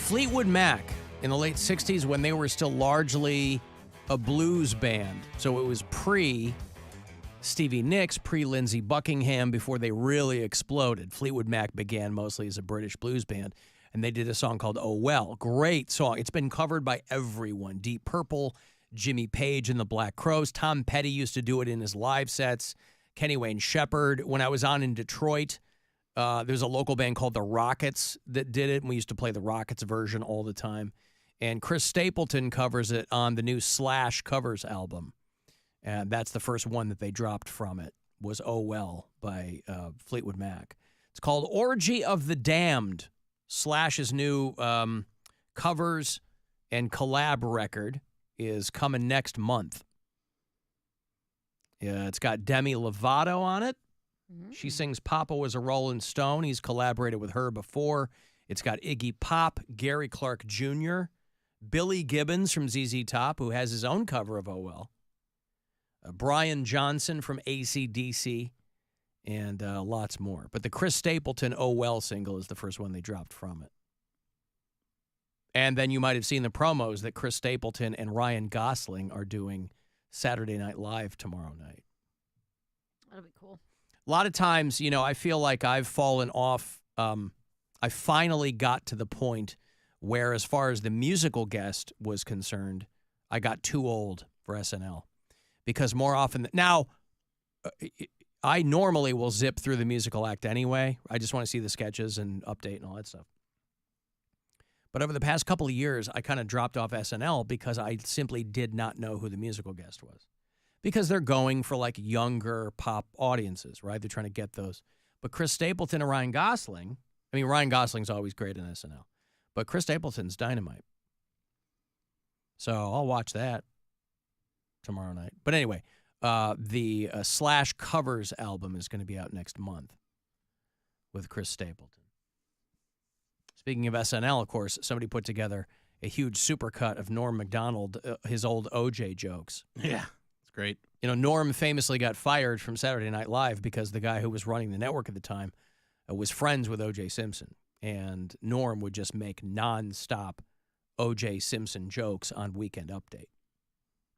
Fleetwood Mac in the late 60s when they were still largely a blues band. So it was pre-Stevie Nicks, pre-Lindsey Buckingham, before they really exploded. Fleetwood Mac began mostly as a British blues band, and they did a song called Oh Well. Great song. It's been covered by everyone. Deep Purple, Jimmy Page and the Black Crowes. Tom Petty used to do it in his live sets. Kenny Wayne Shepherd. When I was on in Detroit, there's a local band called the Rockets that did it, and we used to play the Rockets version all the time. And Chris Stapleton covers it on the new Slash covers album. And that's the first one that they dropped from it, was Oh Well by Fleetwood Mac. It's called Orgy of the Damned. Slash's new covers and collab record is coming next month. Yeah, it's got Demi Lovato on it. Mm-hmm. She sings Papa Was a Rolling Stone. He's collaborated with her before. It's got Iggy Pop, Gary Clark Jr., Billy Gibbons from ZZ Top, who has his own cover of Oh Well, Brian Johnson from AC/DC, and lots more. But the Chris Stapleton Oh Well single is the first one they dropped from it. And then you might have seen the promos that Chris Stapleton and Ryan Gosling are doing Saturday Night Live tomorrow night. That'll be cool. A lot of times, you know, I feel like I've fallen off. I finally got to the point where, as far as the musical guest was concerned, I got too old for SNL. Because more often now, I normally will zip through the musical act anyway. I just want to see the sketches and update and all that stuff. But over the past couple of years, I kind of dropped off SNL because I simply did not know who the musical guest was. Because they're going for like younger pop audiences, right? They're trying to get those. But Chris Stapleton and Ryan Gosling, I mean, Ryan Gosling's always great in SNL. But Chris Stapleton's dynamite. So I'll watch that tomorrow night. But anyway, the Slash Covers album is going to be out next month with Chris Stapleton. Speaking of SNL, of course, somebody put together a huge supercut of Norm Macdonald, his old OJ jokes. Yeah, it's great. You know, Norm famously got fired from Saturday Night Live because the guy who was running the network at the time was friends with O.J. Simpson. And Norm would just make nonstop O.J. Simpson jokes on Weekend Update.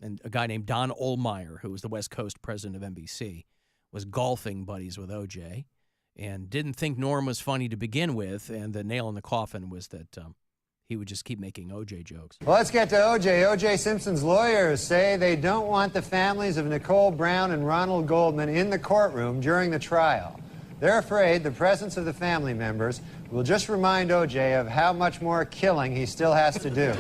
And a guy named Don Ohlmeyer, who was the West Coast president of NBC, was golfing buddies with O.J. and didn't think Norm was funny to begin with. And the nail in the coffin was that he would just keep making O.J. jokes. Well, let's get to O.J. O.J. Simpson's lawyers say they don't want the families of Nicole Brown and Ronald Goldman in the courtroom during the trial. They're afraid the presence of the family members will just remind O.J. of how much more killing he still has to do.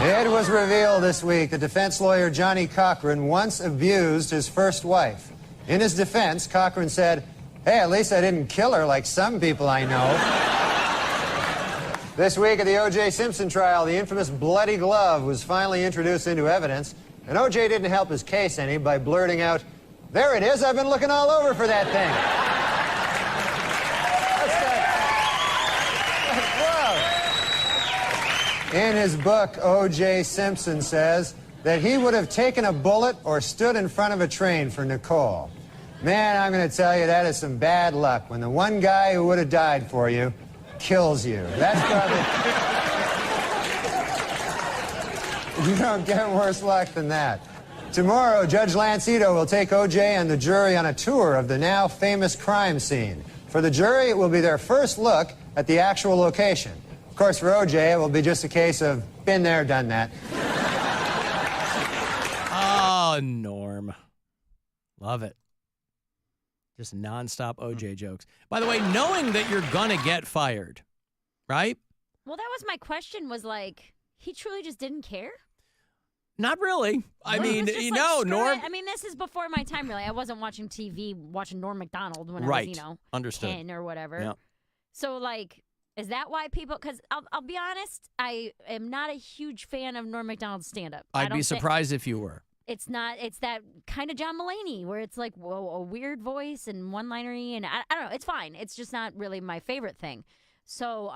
It was revealed this week that defense lawyer Johnny Cochran once abused his first wife. In his defense, Cochran said, "Hey, at least I didn't kill her like some people I know." This week at the O.J. Simpson trial, the infamous bloody glove was finally introduced into evidence, and O.J. didn't help his case any by blurting out, "There it is, I've been looking all over for that thing." In his book, O.J. Simpson says that he would have taken a bullet or stood in front of a train for Nicole. Man, I'm going to tell you, that is some bad luck when the one guy who would have died for you kills you. That's probably... You don't get worse luck than that. Tomorrow, Judge Lancito will take O.J. and the jury on a tour of the now famous crime scene. For the jury, it will be their first look at the actual location. Of course, for O.J., it will be just a case of been there, done that. Oh, Norm. Love it. Just nonstop O.J. jokes. By the way, knowing that you're going to get fired, right? Well, that was my question, was like, he truly just didn't care? Not really. I mean, you know, Norm... I mean, this is before my time, really. I wasn't watching TV, watching Norm Macdonald when I was, you know, Understood. 10 or whatever. Yeah. So, like, is that why people... Because I'll be honest, I am not a huge fan of Norm Macdonald's stand-up. I'd be surprised if you were. It's not... It's that kind of John Mulaney, where it's like, whoa, a weird voice and one-linery, and I don't know. It's fine. It's just not really my favorite thing. So,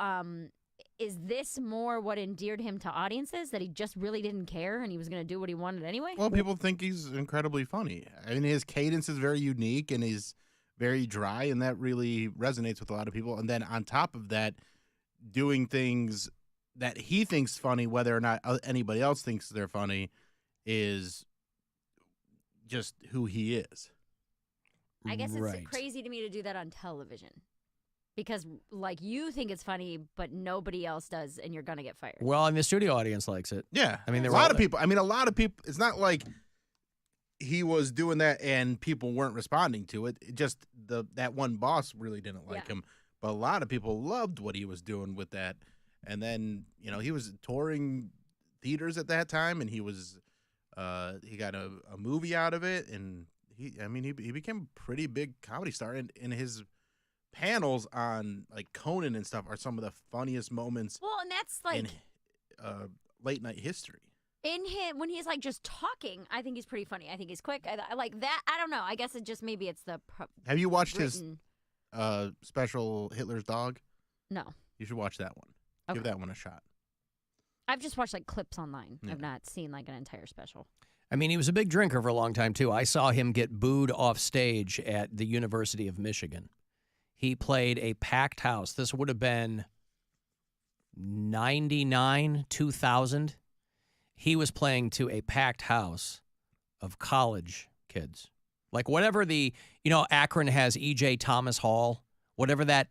is this more what endeared him to audiences, that he just really didn't care and he was going to do what he wanted anyway? Well, people think he's incredibly funny. I mean, his cadence is very unique and he's very dry, and that really resonates with a lot of people. And then on top of that, doing things that he thinks funny, whether or not anybody else thinks they're funny, is just who he is. I guess Right. it's crazy to me to do that on television. Because, like, you think it's funny, but nobody else does, and you're going to get fired. Well, and the studio audience likes it. Yeah. I mean, a lot of people. I mean, a lot of people. It's not like he was doing that and people weren't responding to it. It just that one boss really didn't like him. But a lot of people loved what he was doing with that. And then, he was touring theaters at that time, and he got a movie out of it, and he became a pretty big comedy star. In his panels on like Conan and stuff are some of the funniest moments. Well, and that's like in late night history. In him, when he's like just talking, I think he's pretty funny. I think he's quick. I like that. I don't know. I guess it just maybe it's the. Have you watched his special Hitler's Dog? No. You should watch that one. Okay. Give that one a shot. I've just watched like clips online. Yeah. I've not seen like an entire special. I mean, he was a big drinker for a long time, too. I saw him get booed off stage at the University of Michigan. He played a packed house. This would have been 99, 2000. He was playing to a packed house of college kids. Like whatever Akron has E.J. Thomas Hall, whatever that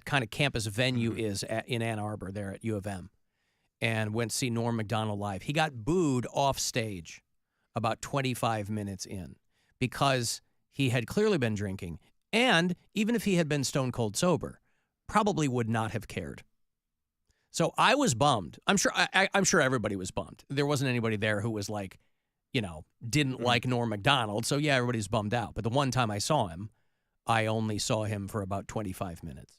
kind of campus venue is in Ann Arbor there at U of M, and went to see Norm Macdonald live. He got booed off stage about 25 minutes in because he had clearly been drinking. And even if he had been stone cold sober, probably would not have cared. So I was bummed. I'm sure everybody was bummed. There wasn't anybody there who was like, didn't like Norm Macdonald. So yeah, everybody's bummed out. But the one time I saw him, I only saw him for about 25 minutes.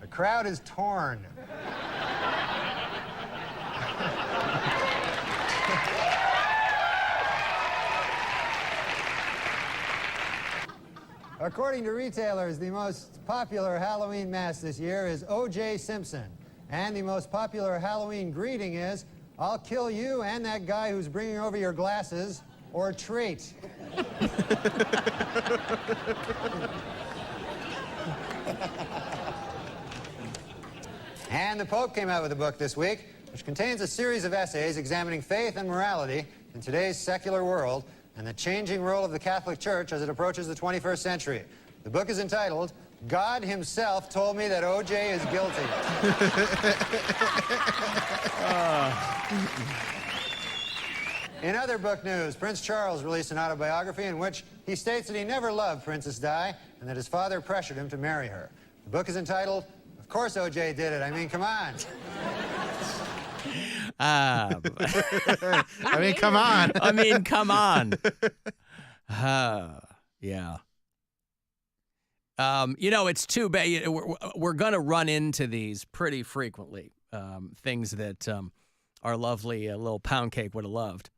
The crowd is torn. According to retailers, the most popular Halloween mask this year is O.J. Simpson. And the most popular Halloween greeting is, "I'll kill you and that guy who's bringing over your glasses," or treat. And the Pope came out with a book this week, which contains a series of essays examining faith and morality in today's secular world and the changing role of the Catholic Church as it approaches the 21st century. The book is entitled, "God Himself Told Me That O.J. is Guilty." In other book news, Prince Charles released an autobiography in which he states that he never loved Princess Di and that his father pressured him to marry her. The book is entitled, "Of Course O.J. Did It. I mean, come on." I mean, come on. Yeah. It's too bad. We're going to run into these pretty frequently, things that our lovely little pound cake would have loved.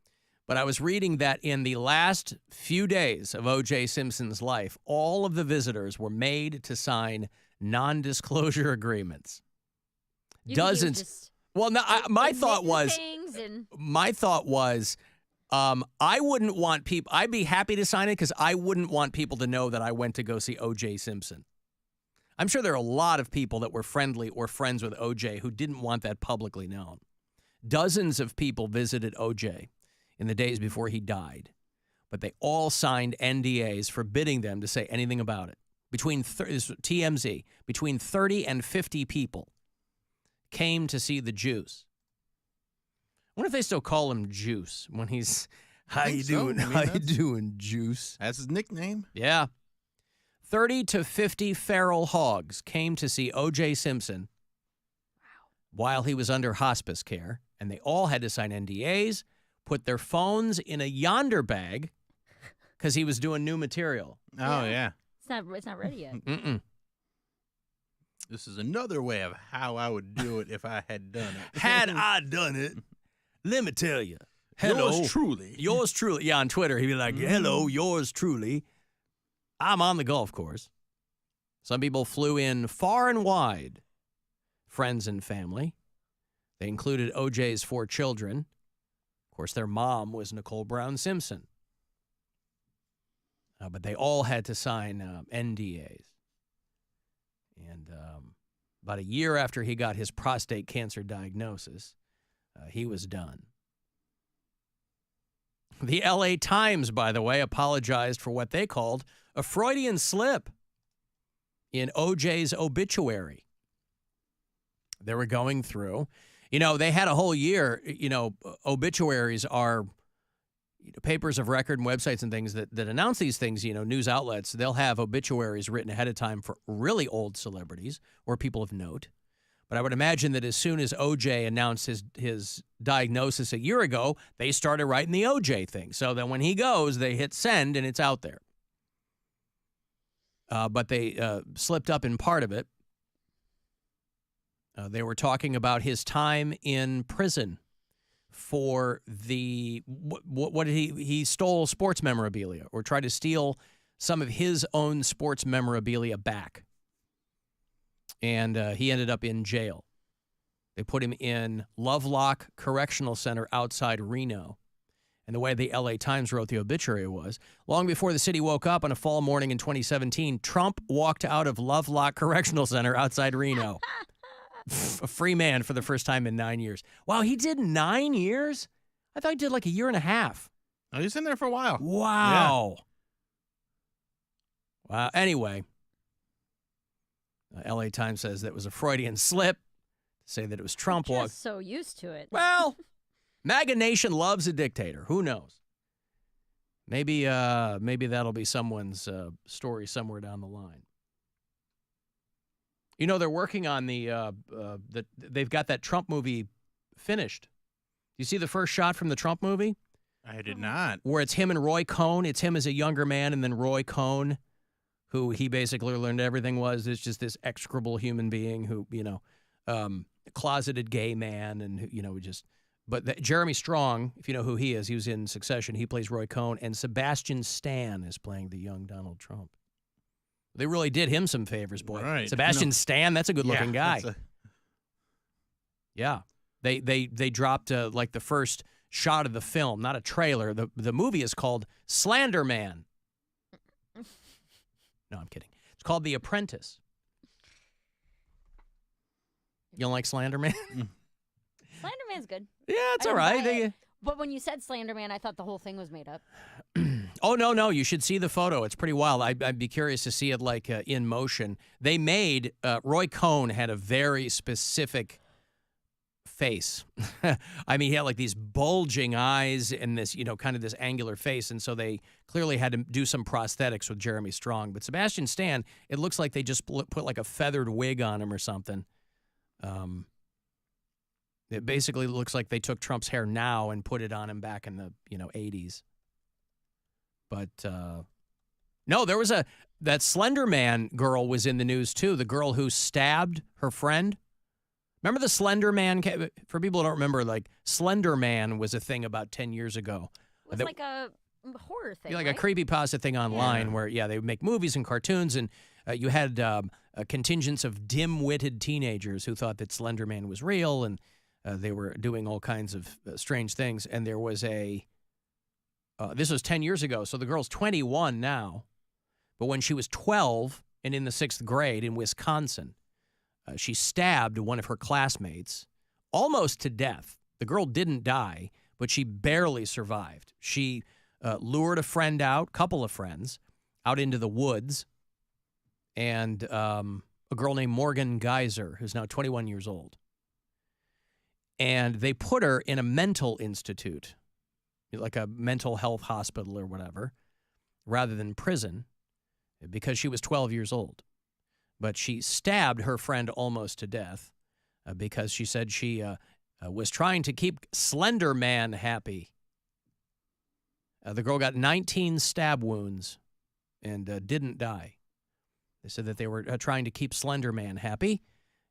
But I was reading that in the last few days of O.J. Simpson's life, all of the visitors were made to sign non-disclosure agreements. Dozens. Well, no, my thought was, I wouldn't want people, I'd be happy to sign it because I wouldn't want people to know that I went to go see O.J. Simpson. I'm sure there are a lot of people that were friendly or friends with O.J. who didn't want that publicly known. Dozens of people visited O.J. in the days before he died, but they all signed NDAs forbidding them to say anything about it. TMZ, between 30 and 50 people came to see the Juice. I wonder if they still call him Juice when he's, how you doing? How you doing, Juice? That's his nickname. Yeah. 30 to 50 feral hogs came to see O.J. Simpson while he was under hospice care, and they all had to sign NDAs, put their phones in a Yonder bag because he was doing new material. Oh, yeah. It's not ready yet. Mm-mm. This is another way of how I would do it if I had done it. Had I done it, let me tell you. Hello. Yours truly. Yours truly. Yeah, on Twitter, he'd be like, hello, yours truly. I'm on the golf course. Some people flew in far and wide, friends and family. They included OJ's 4 children. Of course, their mom was Nicole Brown Simpson. But they all had to sign NDAs. And about a year after he got his prostate cancer diagnosis, he was done. The LA Times, by the way, apologized for what they called a Freudian slip in OJ's obituary. They were going through, they had a whole year, obituaries are papers of record and websites and things that announce these things, news outlets. They'll have obituaries written ahead of time for really old celebrities or people of note. But I would imagine that as soon as OJ announced his diagnosis a year ago, they started writing the OJ thing. So that when he goes, they hit send and it's out there. But they slipped up in part of it. They were talking about his time in prison for what did he stole sports memorabilia or tried to steal some of his own sports memorabilia back. And he ended up in jail. They put him in Lovelock Correctional Center outside Reno. And the way the LA Times wrote the obituary was, long before the city woke up on a fall morning in 2017, Trump walked out of Lovelock Correctional Center outside Reno. A free man for the first time in 9 years. Wow, he did 9 years? I thought he did like a year and a half. Oh, he's in there for a while. Wow. Yeah. Wow. Anyway, LA Times says that was a Freudian slip to say that it was Trump. I'm just so used to it. Well, MAGA Nation loves a dictator. Who knows? Maybe that'll be someone's story somewhere down the line. They're working on they've got that Trump movie finished. You see the first shot from the Trump movie? I did not. Where it's him and Roy Cohn. It's him as a younger man, and then Roy Cohn, who he basically learned everything was. It's just this execrable human being who, closeted gay man, and But Jeremy Strong, if you know who he is, he was in Succession. He plays Roy Cohn, and Sebastian Stan is playing the young Donald Trump. They really did him some favors, boy. Right. Sebastian Stan, that's a good-looking guy. Yeah. They dropped like the first shot of the film, not a trailer. The movie is called Slender Man. No, I'm kidding. It's called The Apprentice. You don't like Slender Man? Slender Man's good. Yeah, it's all right. But when you said Slender Man, I thought the whole thing was made up. Oh, no. You should see the photo. It's pretty wild. I'd be curious to see it like in motion. They made, Roy Cohn had a very specific face. I mean, he had like these bulging eyes and this, kind of this angular face. And so they clearly had to do some prosthetics with Jeremy Strong. But Sebastian Stan, it looks like they just put like a feathered wig on him or something. It basically looks like they took Trump's hair now and put it on him back in the, 80s. But, no, there was that Slender Man girl was in the news, too. The girl who stabbed her friend. Remember the Slender Man? For people who don't remember, like, Slender Man was a thing about 10 years ago. It was like a horror thing, like right? a creepypasta thing online where, they would make movies and cartoons, and you had contingents of dim-witted teenagers who thought that Slender Man was real, and they were doing all kinds of strange things. And there was this was 10 years ago, so the girl's 21 now. But when she was 12 and in the 6th grade in Wisconsin, she stabbed one of her classmates almost to death. The girl didn't die, but she barely survived. She lured a couple of friends, out into the woods, and a girl named Morgan Geyser, who's now 21 years old. And they put her in a mental institute, like a mental health hospital or whatever, rather than prison, because she was 12 years old. But she stabbed her friend almost to death because she said she was trying to keep Slender Man happy. The girl got 19 stab wounds and didn't die. They said that they were trying to keep Slender Man happy,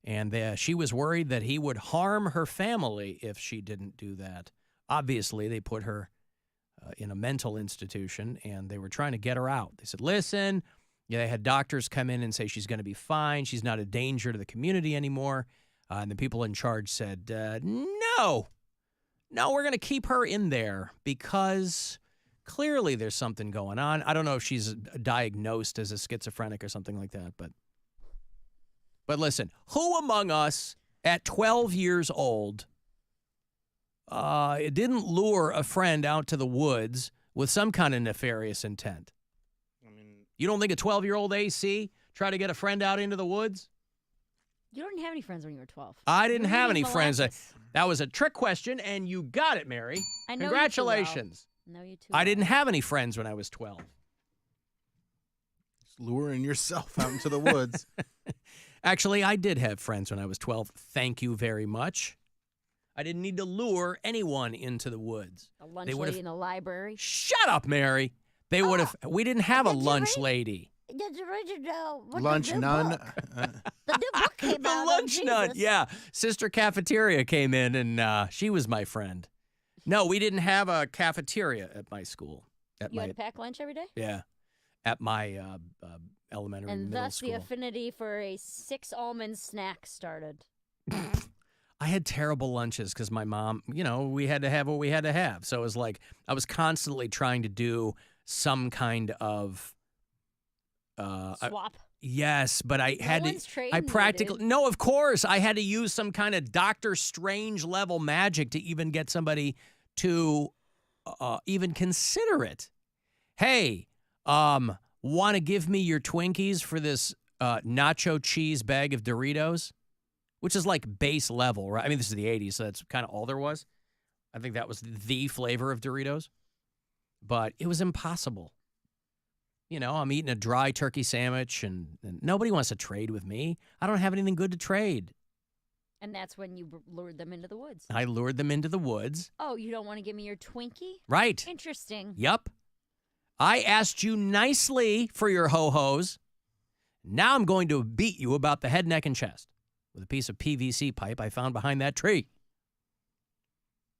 and she was worried that he would harm her family if she didn't do that. Obviously, they put her in a mental institution, and they were trying to get her out. They said, listen, they had doctors come in and say she's going to be fine. She's not a danger to the community anymore. And the people in charge said, no, we're going to keep her in there because Clearly, there's something going on. I don't know if she's diagnosed as a schizophrenic or something like that, but listen, who among us at 12 years old didn't lure a friend out to the woods with some kind of nefarious intent? I mean, You don't think a 12-year-old AC tried to get a friend out into the woods? You didn't have any friends when you were 12. I didn't have any eating friends. molasses. That was a trick question, and you got it, Mary. I know Congratulations. You too well. Know you too I well. didn't have any friends when I was 12. just luring yourself out into the woods. Actually, I did have friends when I was 12. Thank you very much. I didn't need to lure anyone into the woods. A lunch They lady would've- in the library. Shut up, Mary. They would have. We didn't have a did you lunch read- lady. Did you read your Lunch nun. The new book came The out on lunch nun. Jesus. Yeah. Sister Cafeteria came in, and she was my friend. No, we didn't have a cafeteria at my school. You had to pack lunch every day? Yeah. At my elementary And middle thus school. the affinity for a 6 almond snack started. I had terrible lunches because my mom, we had to have what we had to have. So it was like I was constantly trying to do some kind of Swap. yes, but I No had one's to. trading I you, practically dude. no, of course I had to use some kind of Doctor Strange level magic to even get somebody to even consider it. Hey, want to give me your Twinkies for this nacho cheese bag of Doritos? Which is like base level, right? I mean, this is the 80s, so that's kind of all there was. I think that was the flavor of Doritos. But it was impossible. I'm eating a dry turkey sandwich, and nobody wants to trade with me. I don't have anything good to trade. And that's when you lured them into the woods. I lured them into the woods. Oh, you don't want to give me your Twinkie? Right. Interesting. Yep. I asked you nicely for your ho-hos. Now I'm going to beat you about the head, neck, and chest with a piece of PVC pipe I found behind that tree.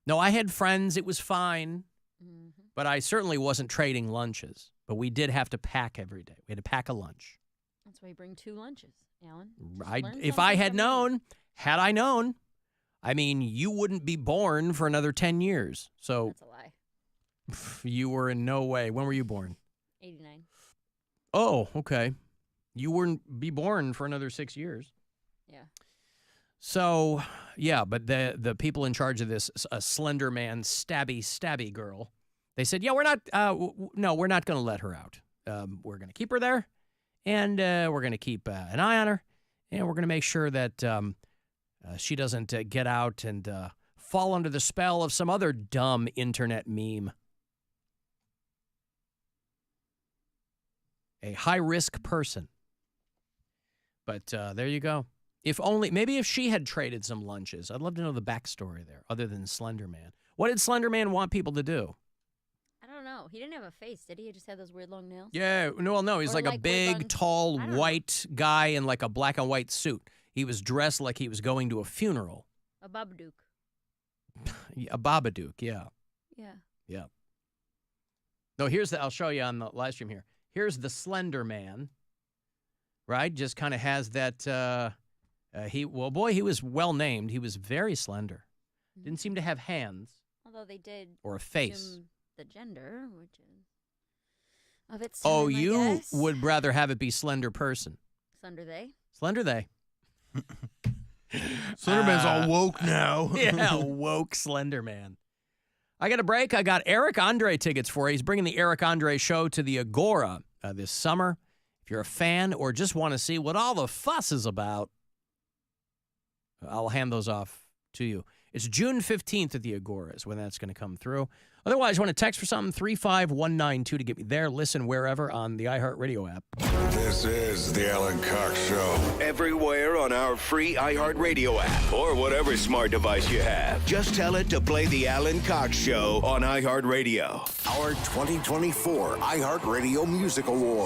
No, I had friends. It was fine. Mm-hmm. But I certainly wasn't trading lunches. But we did have to pack every day. We had to pack a lunch. That's why you bring 2 lunches, Alan. Just If learn I something had every day. known, had I known, I mean, you wouldn't be born for another 10 years. So That's a lie. you were in no way. When were you born? 89. Oh, okay. You wouldn't be born for another 6 years. Yeah. So, yeah, but the people in charge of this Slender Man stabby girl, they said, yeah, we're not going to let her out. We're going to keep her there, and we're going to keep an eye on her, and we're going to make sure that she doesn't get out and fall under the spell of some other dumb internet meme. A high-risk person. But there you go. Maybe if she had traded some lunches. I'd love to know the backstory there, other than Slender Man. What did Slender Man want people to do? I don't know. He didn't have a face, did he? He just had those weird long nails. Yeah, no, he's Or like a like big, weird tall, I don't know. white guy in like a black and white suit. He was dressed like he was going to a funeral. A Babadook. A Babadook, yeah. Yeah. No, I'll show you on the live stream here. Here's the Slender Man, right? Just kind of has that, he was well named. He was very slender. Didn't seem to have hands Although they did or a face. assume the gender, which is of its Oh, time, I you guess. would rather have it be Slender Person. Slender they. Slender they. Slenderman's all woke now. Yeah, woke Slender Man. I got a break. I got Eric Andre tickets for you. He's bringing the Eric Andre show to the Agora this summer. If you're a fan or just want to see what all the fuss is about, I'll hand those off to you. It's June 15th at the Agora is when that's going to come through. Otherwise, you want to text for something, 35192 to get me there. Listen wherever on the iHeartRadio app. This is the Alan Cox Show. Everywhere on our free iHeartRadio app or whatever smart device you have. Just tell it to play the Alan Cox Show on iHeartRadio. Our 2024 iHeartRadio Music Award.